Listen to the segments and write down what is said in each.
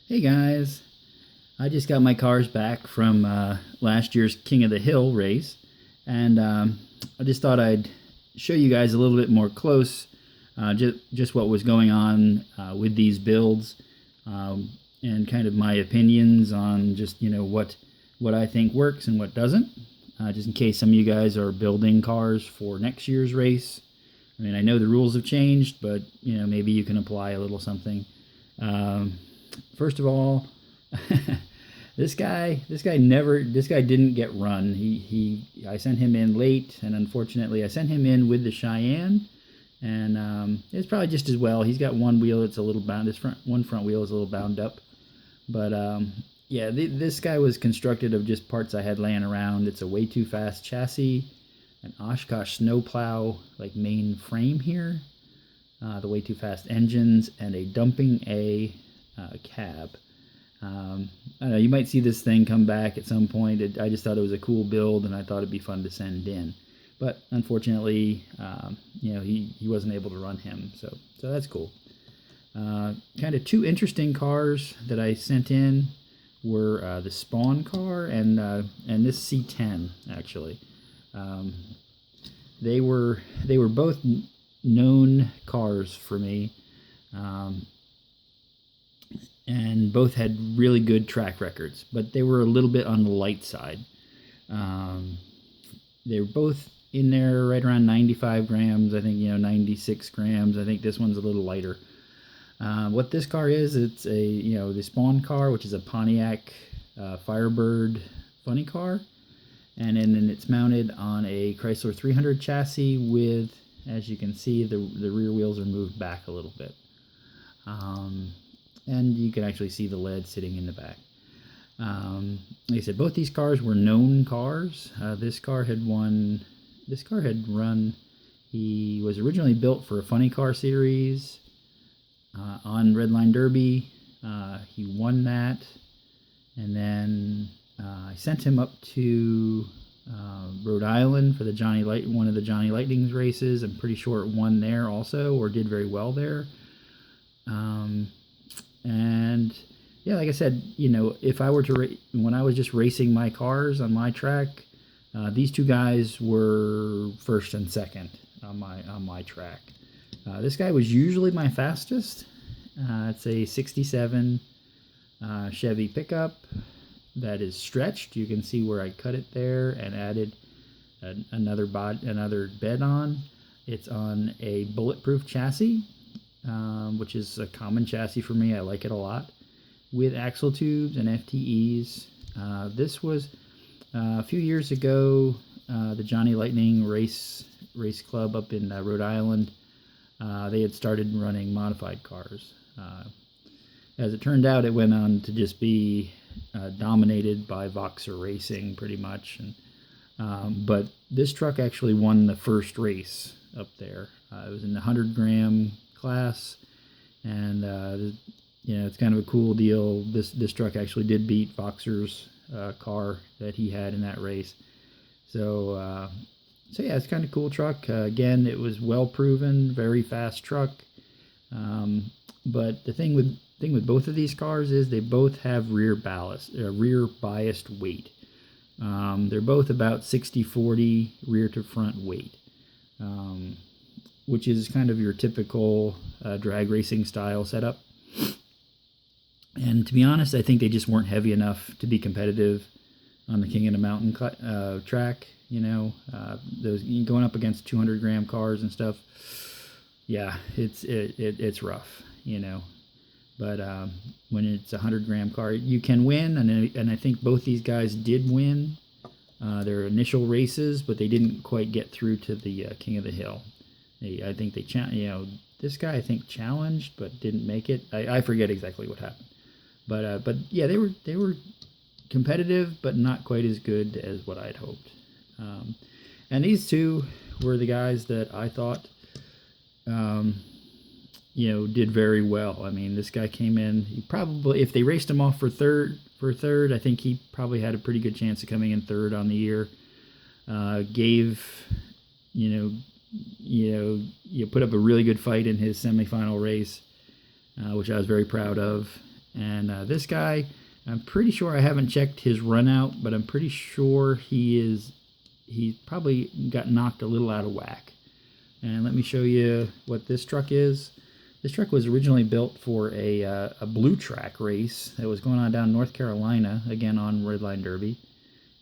Hey guys, I just got my cars back from last year's King of the Hill race, and I just thought I'd show you guys a little bit more close just what was going on with these builds, and kind of my opinions on just what I think works and what doesn't, just in case some of you guys are building cars for next year's race. I mean, I know the rules have changed, but maybe you can apply a little something. First of all, this guy didn't get run. I sent him in late, and unfortunately, I sent him in with the Cheyenne, and it's probably just as well. He's got one wheel that's a little bound. One front wheel is a little bound up, but yeah, this guy was constructed of just parts I had laying around. It's a way too fast chassis, an Oshkosh snowplow like main frame here, the way too fast engines, and a dumping A cab. I don't know, you might see this thing come back at some point. I just thought it was a cool build, and I thought it'd be fun to send in. But unfortunately, he wasn't able to run him, so that's cool. Kind of two interesting cars that I sent in were the Spawn car and this C10 actually. They were both known cars for me. And both had really good track records, but they were a little bit on the light side. They were both in there right around 95 grams, I think, 96 grams. I think this one's a little lighter. What this car is, it's the Spawn car, which is a Pontiac Firebird funny car. And then it's mounted on a Chrysler 300 chassis with, as you can see, the rear wheels are moved back a little bit. And you can actually see the lead sitting in the back. Like I said, both these cars were known cars. This car had run. He was originally built for a funny car series on Redline Derby. He won that, and then I sent him up to Rhode Island for one of the Johnny Lightning's races. I'm pretty sure it won there also, or did very well there. And yeah, like I said, if I were to when I was just racing my cars on my track, these two guys were first and second on my track. This guy was usually my fastest. It's a ’67 Chevy pickup that is stretched. You can see where I cut it there and added another bed on. It's on a bulletproof chassis, which is a common chassis for me. I like it a lot, with axle tubes and FTEs. This was a few years ago. The Johnny Lightning race club up in Rhode Island. They had started running modified cars. As it turned out, it went on to just be dominated by Voxer Racing, pretty much. But this truck actually won the first race up there. It was in the 100-gram class, and it's kind of a cool deal. This truck actually did beat Voxer's car that he had in that race. So yeah, it's kind of cool truck. Again, it was well proven, very fast truck. But the thing with both of these cars is they both have rear biased weight. They're both about 60-40 rear to front weight, which is kind of your typical drag racing style setup. And to be honest, I think they just weren't heavy enough to be competitive on the King of the Mountain track. Those going up against 200-gram cars and stuff. Yeah, it's rough. But when it's a 100-gram car, you can win, and I think both these guys did win their initial races, but they didn't quite get through to the King of the Hill. I think this guy I think challenged but didn't make it. I forget exactly what happened, but yeah, they were competitive, but not quite as good as what I'd hoped. And these two were the guys that I thought did very well. I mean, this guy came in. He probably, if they raced him off for third, I think he probably had a pretty good chance of coming in third on the year. You put up a really good fight in his semifinal race, which I was very proud of. And this guy, I'm pretty sure, I haven't checked his run out, but I'm pretty sure he probably got knocked a little out of whack. And let me show you what this truck is. This truck was originally built for a blue track race that was going on down in North Carolina, again on Redline Derby.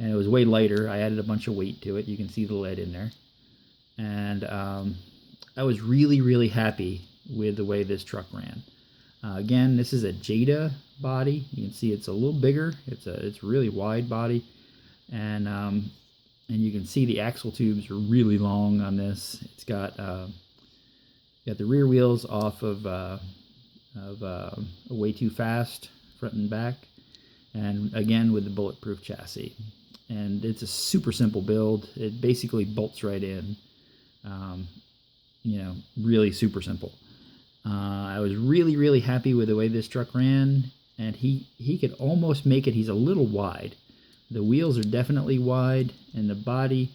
And it was way lighter. I added a bunch of weight to it. You can see the lead in there. And I was really, really happy with the way this truck ran. Again, this is a Jada body. You can see it's a little bigger. It's really wide body. And you can see the axle tubes are really long on this. It's got the rear wheels off of Way Too Fast, front and back, and again with the bulletproof chassis. And it's a super simple build. It basically bolts right in. You know, really super simple. I was really, really happy with the way this truck ran, and he could almost make it. He's a little wide. The wheels are definitely wide, and the body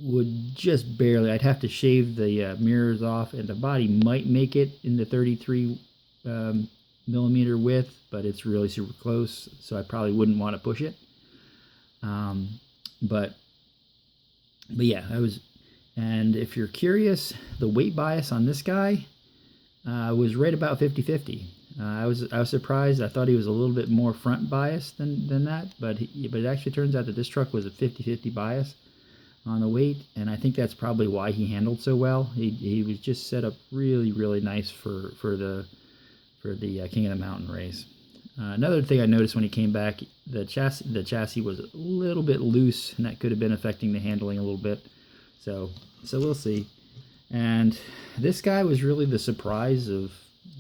would just barely. I'd have to shave the mirrors off, and the body might make it in the 33 millimeter width, but it's really super close, so I probably wouldn't want to push it. But yeah, and if you're curious, the weight bias on this guy was right about 50-50. I was surprised. I thought he was a little bit more front biased than that, but it actually turns out that this truck was a 50-50 bias on the weight, and I think that's probably why he handled so well. He was just set up really, really nice for the King of the Mountain race. Another thing I noticed when he came back, the chassis was a little bit loose, and that could have been affecting the handling a little bit. So we'll see. And this guy was really the surprise of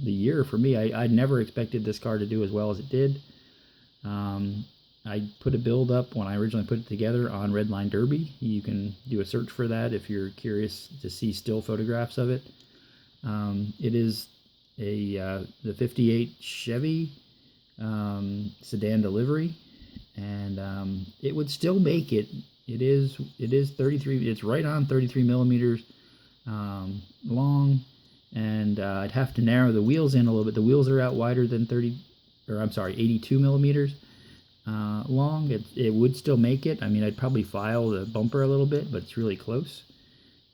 the year for me. I never expected this car to do as well as it did. I put a build up when I originally put it together on Redline Derby. You can do a search for that if you're curious to see still photographs of it. It is the 58 Chevy sedan delivery, and it would still make it. It is 33. It's right on 33 millimeters long, and I'd have to narrow the wheels in a little bit. The wheels are out wider than 82 millimeters long. It would still make it. I mean, I'd probably file the bumper a little bit, but it's really close.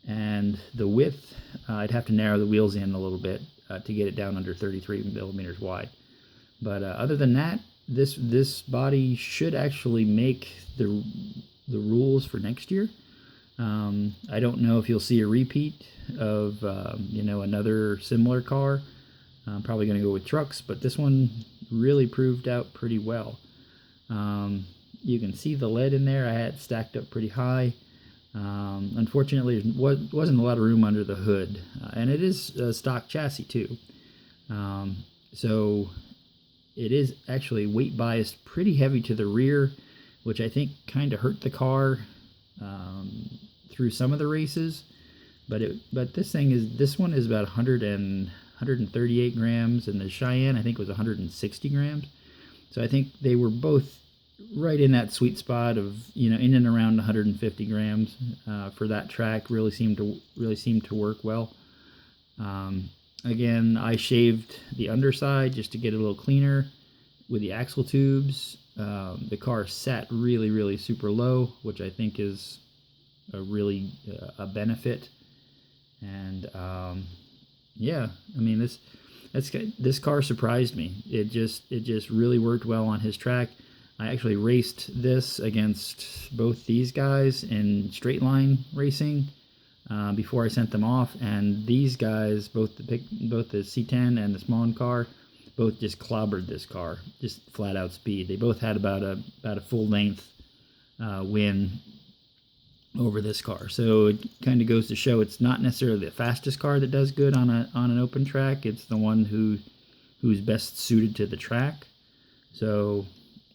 And the width, I'd have to narrow the wheels in a little bit to get it down under 33 millimeters wide. But other than that, this body should actually make the rules for next year. I don't know if you'll see a repeat of another similar car. I'm probably going to go with trucks, but this one really proved out pretty well. You can see the lead in there. I had it stacked up pretty high. Unfortunately, there wasn't a lot of room under the hood, and it is a stock chassis too. So it is actually weight biased pretty heavy to the rear, which I think kind of hurt the car through some of the races. But this one is about 138 grams, and the Cheyenne I think was 160 grams. So I think they were both right in that sweet spot of in and around 150 grams for that track. Really seemed to work well. Again, I shaved the underside just to get it a little cleaner with the axle tubes. The car sat really, really super low, which I think is a benefit. And yeah, I mean this car surprised me. It just really worked well on his track. I actually raced this against both these guys in straight line racing before I sent them off, and these guys, both the C10 and the Smawn car, both just clobbered this car, just flat out speed. They both had about a full length win over this car. So it kind of goes to show it's not necessarily the fastest car that does good on an open track. It's the one who's best suited to the track. So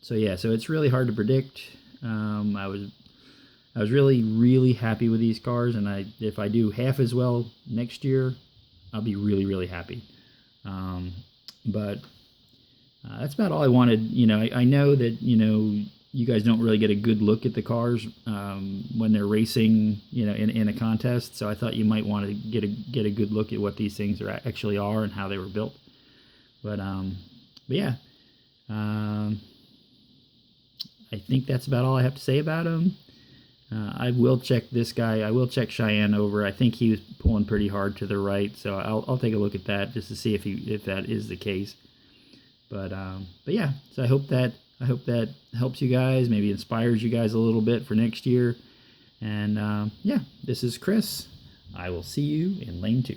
it's really hard to predict. I was really, really happy with these cars, and if I do half as well next year, I'll be really, really happy. But that's about all I wanted. I know that you guys don't really get a good look at the cars when they're racing, in a contest. So I thought you might want to get a good look at what these things actually are and how they were built. But But yeah, I think that's about all I have to say about him. I will check this guy. I will check Cheyenne over. I think he was pulling pretty hard to the right, so I'll take a look at that just to see if that is the case. But yeah. So I hope that helps you guys, maybe inspires you guys a little bit for next year. And yeah, this is Chris. I will see you in lane 2.